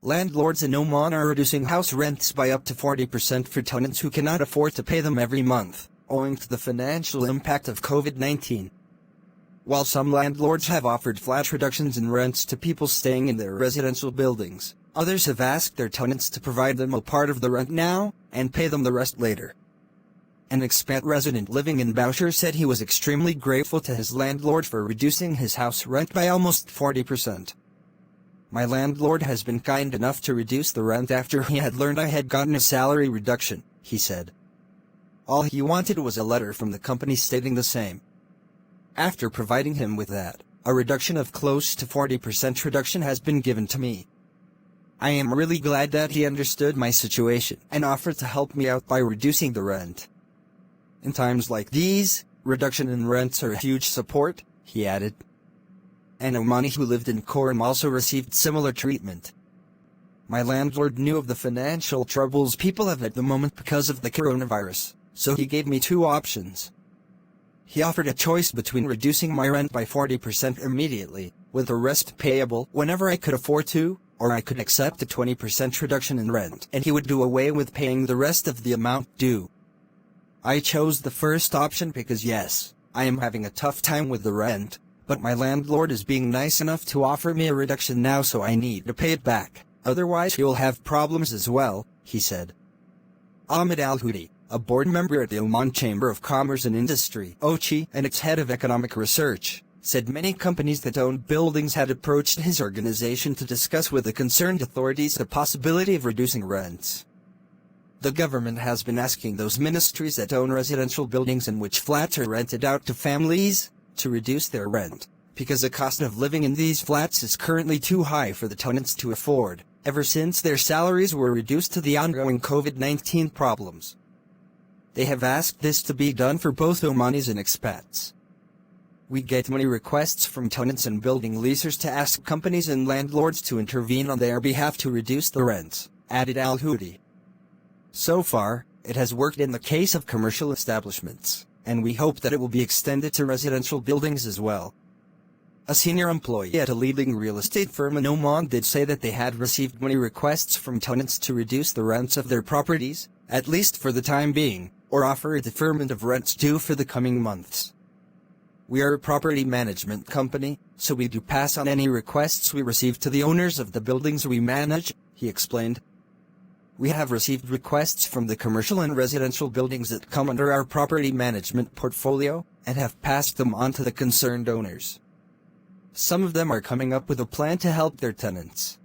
Landlords in Oman are reducing house rents by up to 40% for tenants who cannot afford to pay them every month, owing to the financial impact of COVID-19. While some landlords have offered flat reductions in rents to people staying in their residential buildings, others have asked their tenants to provide them a part of the rent now, and pay them the rest later. An expat resident living in Bauchi said he was extremely grateful to his landlord for reducing his house rent by almost 40%. My landlord has been kind enough to reduce the rent after he had learned I had gotten a salary reduction, he said. All he wanted was a letter from the company stating the same. After providing him with that, a reduction of close to 40% reduction has been given to me. I am really glad that he understood my situation and offered to help me out by reducing the rent. In times like these, reduction in rents are a huge support, he added. An Omani who lived in Khoram also received similar treatment. My landlord knew of the financial troubles people have at the moment because of the coronavirus, so he gave me two options. He offered a choice between reducing my rent by 40% immediately, with the rest payable whenever I could afford to, or I could accept a 20% reduction in rent and he would do away with paying the rest of the amount due. I chose the first option because yes, I am having a tough time with the rent, but my landlord is being nice enough to offer me a reduction now, so I need to pay it back, otherwise he will have problems as well, he said. Ahmed Al-Hudi, a board member at the Oman Chamber of Commerce and Industry (OCI) and its head of economic research, said many companies that own buildings had approached his organization to discuss with the concerned authorities the possibility of reducing rents. The government has been asking those ministries that own residential buildings in which flats are rented out to families to reduce their rent, because the cost of living in these flats is currently too high for the tenants to afford, ever since their salaries were reduced to the ongoing COVID-19 problems. They have asked this to be done for both Omanis and expats. We get many requests from tenants and building leasers to ask companies and landlords to intervene on their behalf to reduce the rents, added Al-Hudi. So far, it has worked in the case of commercial establishments, and we hope that it will be extended to residential buildings as well. A senior employee at a leading real estate firm in Oman did say that they had received many requests from tenants to reduce the rents of their properties, at least for the time being, or offer a deferment of rents due for the coming months. We are a property management company, so we do pass on any requests we receive to the owners of the buildings we manage, he explained. We have received requests from the commercial and residential buildings that come under our property management portfolio, and have passed them on to the concerned owners. Some of them are coming up with a plan to help their tenants.